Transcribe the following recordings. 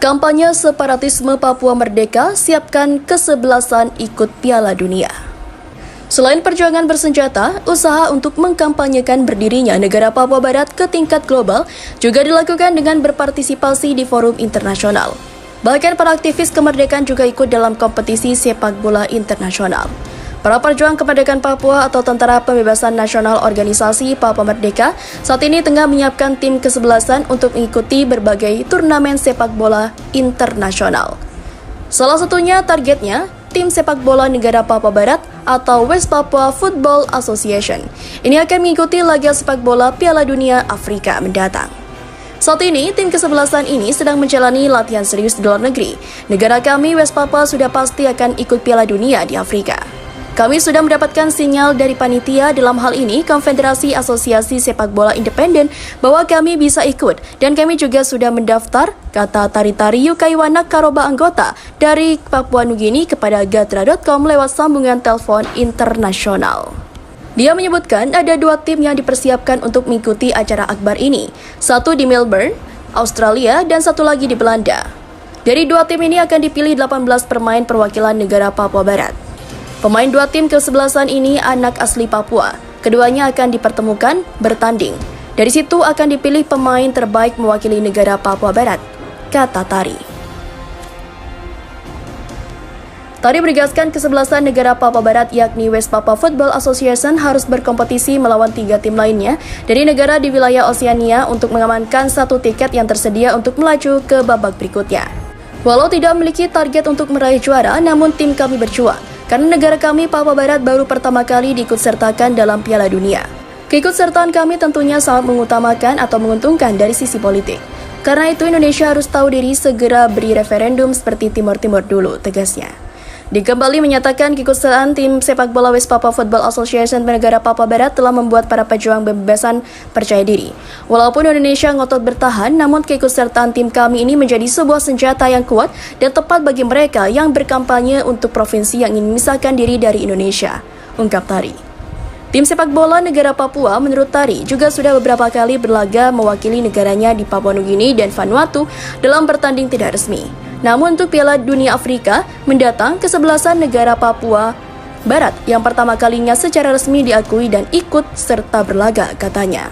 Kampanye separatisme Papua Merdeka, siapkan kesebelasan ikut Piala Dunia. Selain perjuangan bersenjata, usaha untuk mengkampanyekan berdirinya negara Papua Barat ke tingkat global juga dilakukan dengan berpartisipasi di forum internasional. Bahkan para aktivis kemerdekaan juga ikut dalam kompetisi sepak bola internasional. Para perjuang kemerdekaan Papua atau Tentara Pembebasan Nasional Organisasi Papua Merdeka saat ini tengah menyiapkan tim kesebelasan untuk mengikuti berbagai turnamen sepak bola internasional. Salah satunya targetnya tim sepak bola negara Papua Barat atau West Papua Football Association. Ini akan mengikuti laga sepak bola Piala Dunia Afrika mendatang. Saat ini, tim kesebelasan ini sedang menjalani latihan serius di luar negeri. Negara kami, West Papua, sudah pasti akan ikut Piala Dunia di Afrika. Kami sudah mendapatkan sinyal dari panitia, dalam hal ini Konfederasi Asosiasi Sepak Bola Independen, bahwa kami bisa ikut dan kami juga sudah mendaftar, kata Taritari Yukaiwana Karoba, anggota dari Papua Nugini, kepada Gatra.com lewat sambungan telepon internasional. Dia menyebutkan ada 2 tim yang dipersiapkan untuk mengikuti acara akbar ini, satu di Melbourne, Australia, dan satu lagi di Belanda. Dari 2 tim ini akan dipilih 18 pemain perwakilan negara Papua Barat. Pemain 2 tim kesebelasan ini anak asli Papua. Keduanya akan dipertemukan bertanding. Dari situ akan dipilih pemain terbaik mewakili negara Papua Barat, kata Tari. Tari menegaskan kesebelasan negara Papua Barat yakni West Papua Football Association harus berkompetisi melawan 3 tim lainnya dari negara di wilayah Oseania untuk mengamankan 1 tiket yang tersedia untuk melaju ke babak berikutnya. Walau tidak memiliki target untuk meraih juara, namun tim kami berjuang. Karena negara kami, Papua Barat, baru pertama kali diikutsertakan dalam Piala Dunia. Keikutsertaan kami tentunya sangat mengutamakan atau menguntungkan dari sisi politik. Karena itu Indonesia harus tahu diri, segera beri referendum seperti Timur Timur dulu, tegasnya. Dia kembali menyatakan keikutsertaan tim sepak bola West Papua Football Association negara Papua Barat telah membuat para pejuang pembebasan percaya diri. Walaupun Indonesia ngotot bertahan, namun keikutsertaan tim kami ini menjadi sebuah senjata yang kuat dan tepat bagi mereka yang berkampanye untuk provinsi yang ingin memisahkan diri dari Indonesia, ungkap Tari. Tim sepak bola negara Papua menurut Tari juga sudah beberapa kali berlaga mewakili negaranya di Papua Nugini dan Vanuatu dalam bertanding tidak resmi. Namun untuk Piala Dunia Afrika mendatang, kesebelasan negara Papua Barat yang pertama kalinya secara resmi diakui dan ikut serta berlaga, katanya.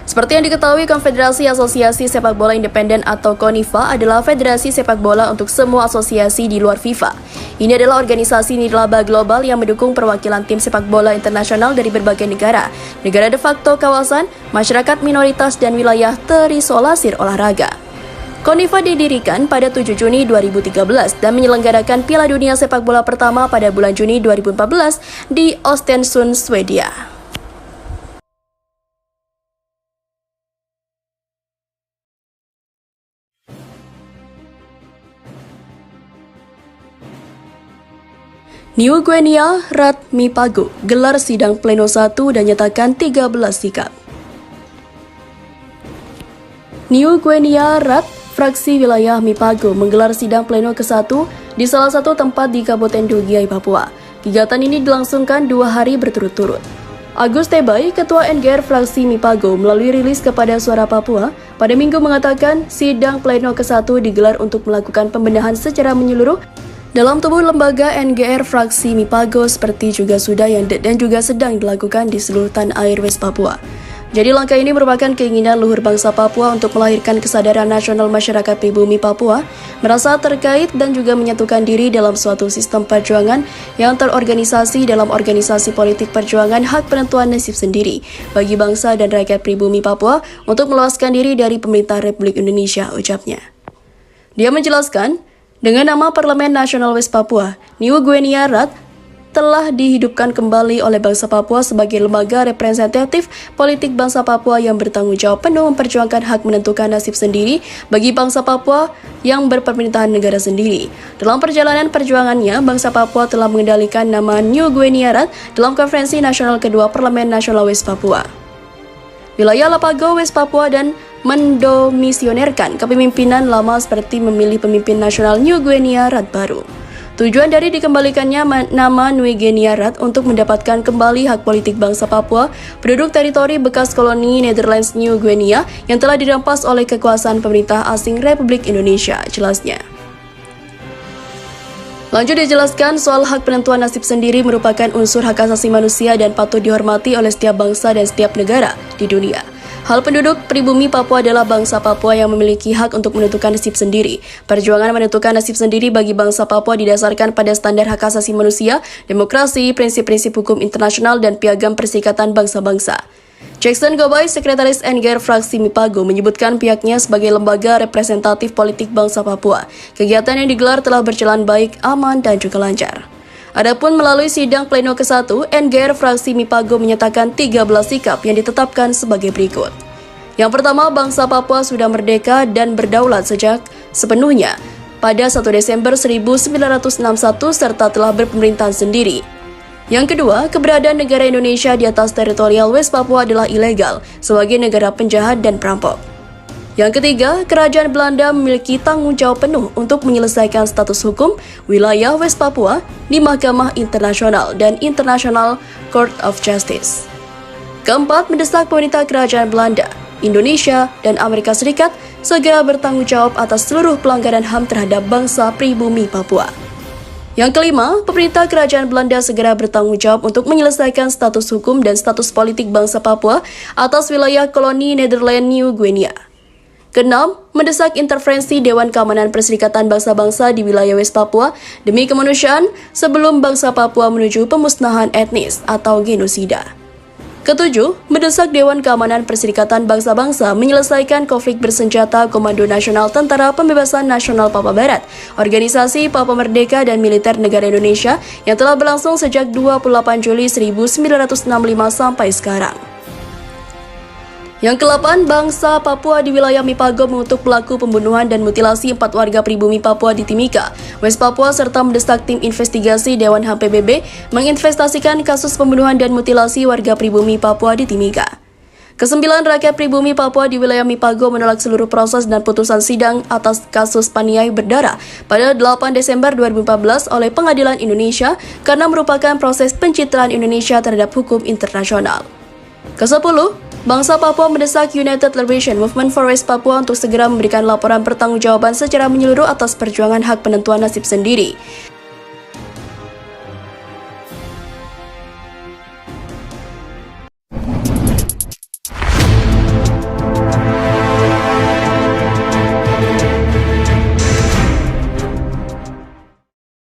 Seperti yang diketahui, Konfederasi Asosiasi Sepak Bola Independen atau KONIFA adalah federasi sepak bola untuk semua asosiasi di luar FIFA. Ini adalah organisasi nirlaba global yang mendukung perwakilan tim sepak bola internasional dari berbagai negara de facto kawasan, masyarakat minoritas, dan wilayah terisolasir olahraga. KONIFA didirikan pada 7 Juni 2013 dan menyelenggarakan Piala Dunia Sepak Bola pertama pada bulan Juni 2014 di Östersund, Swedia. New Guinea Rat Mipago gelar sidang pleno 1 dan nyatakan 13 sikap. New Guinea Rat fraksi wilayah Mipago menggelar sidang pleno ke-1 di salah satu tempat di Kabupaten Dugiai, Papua. Kegiatan ini dilangsungkan 2 hari berturut-turut. Agus Tebai, Ketua NGR fraksi Mipago, melalui rilis kepada Suara Papua pada Minggu mengatakan sidang pleno ke-1 digelar untuk melakukan pembenahan secara menyeluruh dalam tubuh lembaga NGR fraksi Mipago, seperti juga sudah yang dan juga sedang dilakukan di seluruh tanah air West Papua. Jadi langkah ini merupakan keinginan luhur bangsa Papua untuk melahirkan kesadaran nasional masyarakat pribumi Papua, merasa terkait dan juga menyatukan diri dalam suatu sistem perjuangan yang terorganisasi dalam organisasi politik perjuangan hak penentuan nasib sendiri bagi bangsa dan rakyat pribumi Papua untuk melepaskan diri dari pemerintah Republik Indonesia, ucapnya. Dia menjelaskan, dengan nama Parlemen Nasional West Papua, New Guinea Rat telah dihidupkan kembali oleh bangsa Papua sebagai lembaga representatif politik bangsa Papua yang bertanggung jawab penuh memperjuangkan hak menentukan nasib sendiri bagi bangsa Papua yang berpemerintahan negara sendiri. Dalam perjalanan perjuangannya, bangsa Papua telah mengendalikan nama New Guinea Rat dalam konferensi nasional kedua Parlemen Nasional West Papua. Wilayah Lapago, West Papua, dan mendomisionerkan kepemimpinan lama seperti memilih pemimpin nasional New Guinea Rat baru. Tujuan dari dikembalikannya nama Nui Gueniarat untuk mendapatkan kembali hak politik bangsa Papua, penduduk teritori bekas koloni Netherlands New Guinea yang telah dirampas oleh kekuasaan pemerintah asing Republik Indonesia, jelasnya. Lanjut dijelaskan, soal hak penentuan nasib sendiri merupakan unsur hak asasi manusia dan patut dihormati oleh setiap bangsa dan setiap negara di dunia. Hal penduduk pribumi Papua adalah bangsa Papua yang memiliki hak untuk menentukan nasib sendiri. Perjuangan menentukan nasib sendiri bagi bangsa Papua didasarkan pada standar hak asasi manusia, demokrasi, prinsip-prinsip hukum internasional, dan piagam Perserikatan Bangsa-Bangsa. Jackson Gobay, Sekretaris NGR Fraksi Mipago, menyebutkan pihaknya sebagai lembaga representatif politik bangsa Papua. Kegiatan yang digelar telah berjalan baik, aman, dan juga lancar. Adapun melalui sidang pleno ke-1, NGR Fraksi Mipago menyatakan 13 sikap yang ditetapkan sebagai berikut. Yang pertama, bangsa Papua sudah merdeka dan berdaulat sejak sepenuhnya pada 1 Desember 1961 serta telah berpemerintahan sendiri. Yang kedua, keberadaan negara Indonesia di atas teritorial West Papua adalah ilegal sebagai negara penjahat dan perampok. Yang ketiga, kerajaan Belanda memiliki tanggung jawab penuh untuk menyelesaikan status hukum wilayah West Papua di Mahkamah Internasional dan International Court of Justice. Keempat, mendesak pemerintah kerajaan Belanda, Indonesia, dan Amerika Serikat segera bertanggung jawab atas seluruh pelanggaran HAM terhadap bangsa pribumi Papua. Yang kelima, pemerintah kerajaan Belanda segera bertanggung jawab untuk menyelesaikan status hukum dan status politik bangsa Papua atas wilayah koloni Netherlands New Guinea. Keenam, mendesak intervensi Dewan Keamanan Perserikatan Bangsa-Bangsa di wilayah West Papua demi kemanusiaan sebelum bangsa Papua menuju pemusnahan etnis atau genosida. Ketujuh, mendesak Dewan Keamanan Perserikatan Bangsa-Bangsa menyelesaikan konflik bersenjata Komando Nasional Tentara Pembebasan Nasional Papua Barat, Organisasi Papua Merdeka dan Militer Negara Indonesia yang telah berlangsung sejak 28 Juli 1965 sampai sekarang. Yang ke-8, bangsa Papua di wilayah Mipago mengutuk pelaku pembunuhan dan mutilasi 4 warga pribumi Papua di Timika, West Papua serta mendesak tim investigasi Dewan HAM PBB menginvestasikan kasus pembunuhan dan mutilasi warga pribumi Papua di Timika. Kesembilan, rakyat pribumi Papua di wilayah Mipago menolak seluruh proses dan putusan sidang atas kasus paniai berdarah pada 8 Desember 2014 oleh Pengadilan Indonesia karena merupakan proses pencitraan Indonesia terhadap hukum internasional. Ke-10, bangsa Papua mendesak United Liberation Movement for West Papua untuk segera memberikan laporan pertanggungjawaban secara menyeluruh atas perjuangan hak penentuan nasib sendiri.